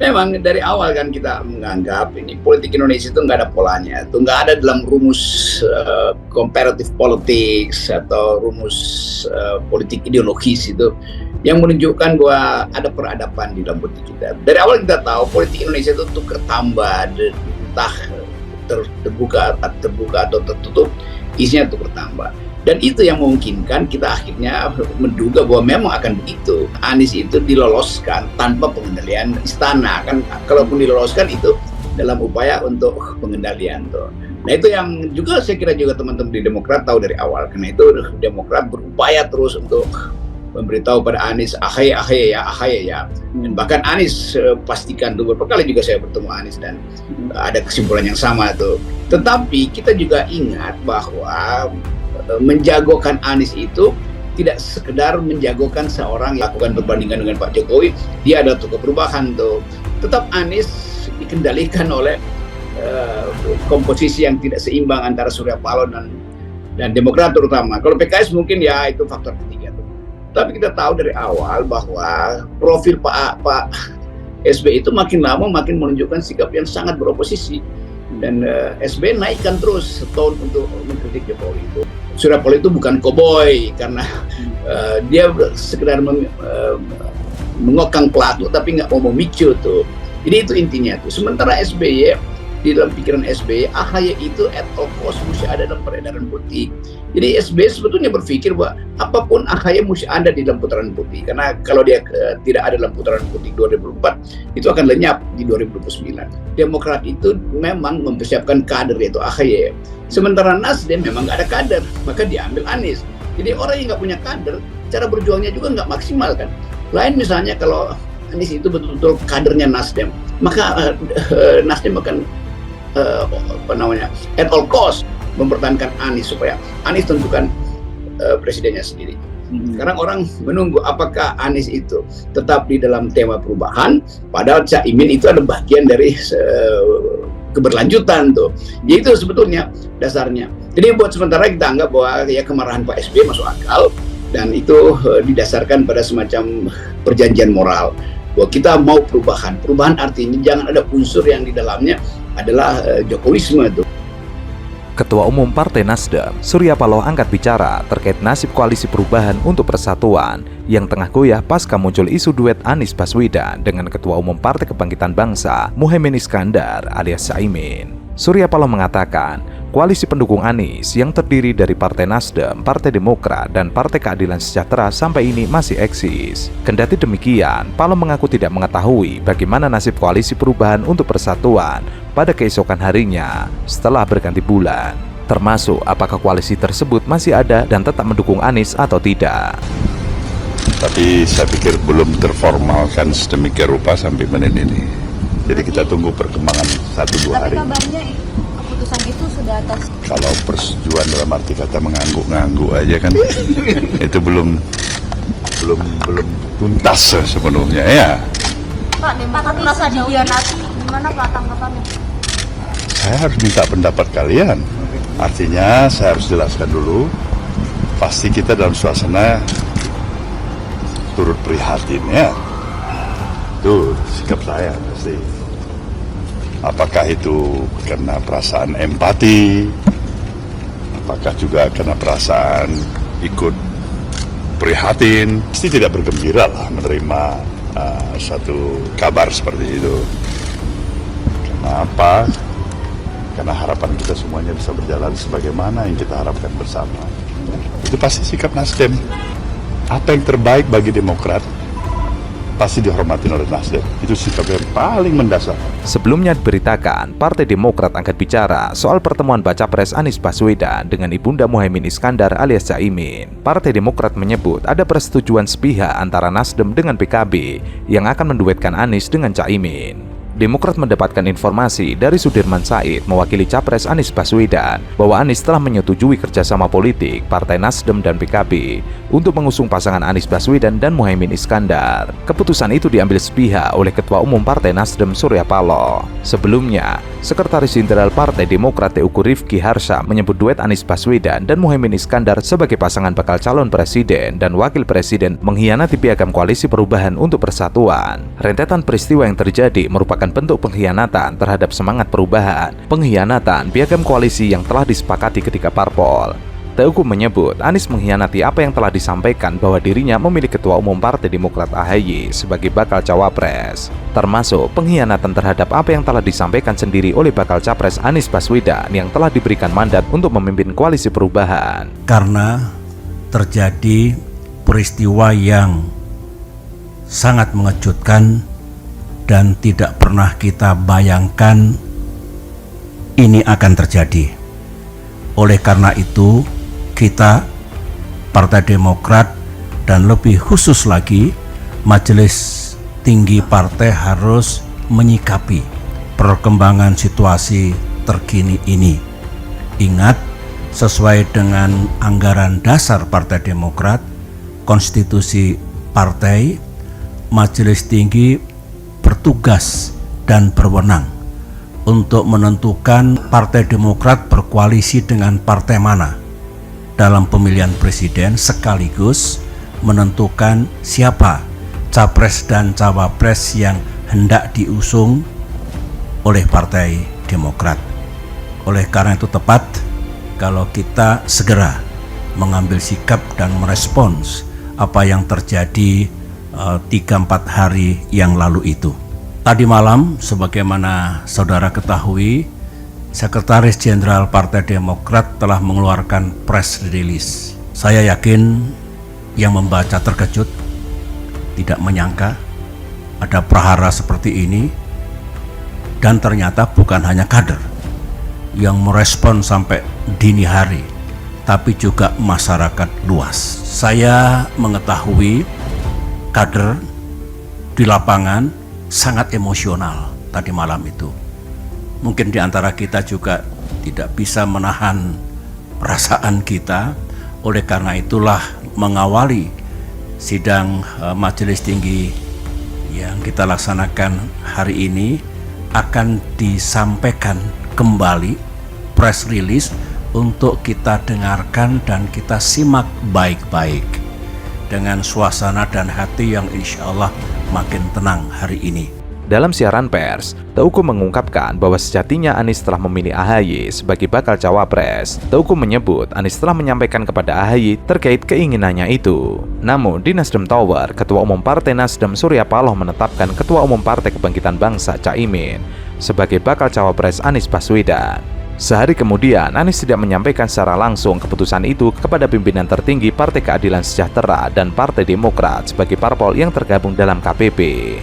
Memang dari awal kan kita menganggap ini politik Indonesia itu nggak ada polanya, itu nggak ada dalam rumus comparative politics atau rumus politik ideologis itu yang menunjukkan bahwa ada peradaban di dalam politik kita. Dari awal kita tahu politik Indonesia itu tukar tambah, entah terbuka atau tertutup, isinya tukar tambah. Dan itu yang memungkinkan kita akhirnya menduga bahwa memang akan begitu. Anies itu diloloskan tanpa pengendalian istana. Kan kalaupun diloloskan itu dalam upaya untuk pengendalian tuh. Nah itu yang juga saya kira juga teman-teman di Demokrat tahu dari awal. Karena itu Demokrat berupaya terus untuk memberitahu pada Anies ahy ya. Dan bahkan Anies pastikan tuh beberapa kali juga saya bertemu Anies dan ada kesimpulan yang sama tuh. Tetapi kita juga ingat bahwa menjagokan Anies itu tidak sekedar menjagokan seorang yang lakukan perbandingan dengan Pak Jokowi, dia ada tokoh perubahan tuh. Tetap Anies dikendalikan oleh komposisi yang tidak seimbang antara Surya Paloh dan Demokrat terutama. Kalau PKS mungkin ya itu faktor ketiga tuh. Tapi kita tahu dari awal bahwa profil Pak SBY itu makin lama makin menunjukkan sikap yang sangat beroposisi. Dan SBY naikkan terus tone untuk mengkritik Jokowi itu. Surya Paloh itu bukan koboi karena dia sekedar mengokang pelaku tapi nggak mau memicu tuh. Jadi itu intinya tuh. Sementara SBY di dalam pikiran SBY, AHY itu at all cost mesti ada dalam peredaran politik. Jadi SBY sebetulnya berpikir bahwa apapun AHY mesti ada di dalam putaran politik. Karena kalau dia tidak ada dalam putaran politik 2024, itu akan lenyap di 2029. Demokrat itu memang mempersiapkan kader yaitu AHY. Sementara Nasdem memang nggak ada kader, maka diambil Anies. Jadi orang yang nggak punya kader, cara berjuangnya juga nggak maksimal kan. Lain misalnya kalau Anies itu betul-betul kadernya Nasdem, maka Nasdem akan at all cost mempertahankan Anies supaya Anies tentukan presidennya sendiri. Sekarang orang menunggu apakah Anies itu tetap di dalam tema perubahan, padahal Caimin itu ada bagian dari keberlanjutan tuh. Jadi itu sebetulnya dasarnya. Jadi buat sementara kita anggap bahwa ya kemarahan Pak SBY masuk akal dan itu didasarkan pada semacam perjanjian moral bahwa kita mau perubahan. Perubahan artinya jangan ada unsur yang di dalamnya adalah Jokowisme itu. Ketua Umum Partai Nasdem, Surya Paloh angkat bicara terkait nasib koalisi perubahan untuk persatuan yang tengah goyah pasca muncul isu duet Anies Baswedan dengan Ketua Umum Partai Kebangkitan Bangsa, Muhaimin Iskandar alias Caimin. Surya Paloh mengatakan, koalisi pendukung Anies yang terdiri dari Partai Nasdem, Partai Demokrat, dan Partai Keadilan Sejahtera sampai ini masih eksis. Kendati demikian, Paloh mengaku tidak mengetahui bagaimana nasib koalisi perubahan untuk persatuan pada keesokan harinya setelah berganti bulan. Termasuk apakah koalisi tersebut masih ada dan tetap mendukung Anies atau tidak. Tapi saya pikir belum terformalkan sedemikian rupa sampai menit ini. Jadi kita tunggu perkembangan 1-2 hari. Tapi kabarnya keputusan itu sudah atas. Kalau persetujuan dalam arti kata mengangguk-ngangguk aja kan itu belum tuntas sepenuhnya ya. Pak, Demokrat merasa dihianati, gimana Pak tanggapannya? Saya harus minta pendapat kalian. Artinya saya harus jelaskan dulu. Pasti kita dalam suasana turut prihatin ya. Itu sikap saya pasti. Apakah itu karena perasaan empati? Apakah juga karena perasaan ikut prihatin? Pasti tidak bergembira lah menerima satu kabar seperti itu. Kenapa? Karena harapan kita semuanya bisa berjalan sebagaimana yang kita harapkan bersama. Itu pasti sikap Nasdem. Apa yang terbaik bagi Demokrat pasti dihormati oleh Nasdem. Itu sikap yang paling mendasar. Sebelumnya diberitakan, Partai Demokrat angkat bicara soal pertemuan Baca Pres Anies Baswedan dengan Ibunda Muhaimin Iskandar alias Caimin. Partai Demokrat menyebut ada persetujuan sepihak antara Nasdem dengan PKB yang akan menduetkan Anies dengan Caimin. Demokrat mendapatkan informasi dari Sudirman Said mewakili Capres Anies Baswedan bahwa Anies telah menyetujui kerjasama politik Partai Nasdem dan PKB untuk mengusung pasangan Anies Baswedan dan Muhaimin Iskandar. Keputusan itu diambil sepihak oleh Ketua Umum Partai Nasdem Surya Paloh. Sebelumnya, Sekretaris Jenderal Partai Demokrat Teuku Rifki Harsha menyebut duet Anies Baswedan dan Muhaimin Iskandar sebagai pasangan bakal calon presiden dan wakil presiden mengkhianati Piagam Koalisi Perubahan untuk Persatuan. Rentetan peristiwa yang terjadi merupakan bentuk pengkhianatan terhadap semangat perubahan, pengkhianatan Piagam Koalisi yang telah disepakati ketika parpol. Teuku menyebut Anies mengkhianati apa yang telah disampaikan bahwa dirinya memilih Ketua Umum Partai Demokrat AHY sebagai bakal cawapres, termasuk pengkhianatan terhadap apa yang telah disampaikan sendiri oleh bakal capres Anies Baswedan yang telah diberikan mandat untuk memimpin koalisi perubahan. Karena terjadi peristiwa yang sangat mengejutkan dan tidak pernah kita bayangkan ini akan terjadi. Oleh karena itu, kita Partai Demokrat dan lebih khusus lagi Majelis Tinggi Partai harus menyikapi perkembangan situasi terkini ini. Ingat, sesuai dengan anggaran dasar Partai Demokrat, konstitusi partai, Majelis Tinggi bertugas dan berwenang untuk menentukan Partai Demokrat berkoalisi dengan partai mana dalam pemilihan presiden, sekaligus menentukan siapa capres dan cawapres yang hendak diusung oleh Partai Demokrat. Oleh karena itu tepat kalau kita segera mengambil sikap dan merespons apa yang terjadi 3-4 hari yang lalu itu. Tadi malam, sebagaimana saudara ketahui, Sekretaris Jenderal Partai Demokrat telah mengeluarkan press release. Saya yakin yang membaca terkejut, tidak menyangka ada prahara seperti ini, dan ternyata bukan hanya kader yang merespon sampai dini hari, tapi juga masyarakat luas. Saya mengetahui kader di lapangan sangat emosional tadi malam itu. Mungkin di antara kita juga tidak bisa menahan perasaan kita. Oleh karena itulah mengawali sidang Majelis Tinggi yang kita laksanakan hari ini akan disampaikan kembali press release untuk kita dengarkan dan kita simak baik-baik dengan suasana dan hati yang insya Allah makin tenang hari ini. Dalam siaran pers, Teuku mengungkapkan bahwa sejatinya Anies telah memilih AHY sebagai bakal cawapres. Teuku menyebut Anies telah menyampaikan kepada AHY terkait keinginannya itu. Namun di Nasdem Tower, Ketua Umum Partai Nasdem Surya Paloh menetapkan Ketua Umum Partai Kebangkitan Bangsa Caimin sebagai bakal cawapres Anies Baswedan. Sehari kemudian, Anies tidak menyampaikan secara langsung keputusan itu kepada pimpinan tertinggi Partai Keadilan Sejahtera dan Partai Demokrat sebagai parpol yang tergabung dalam KPP.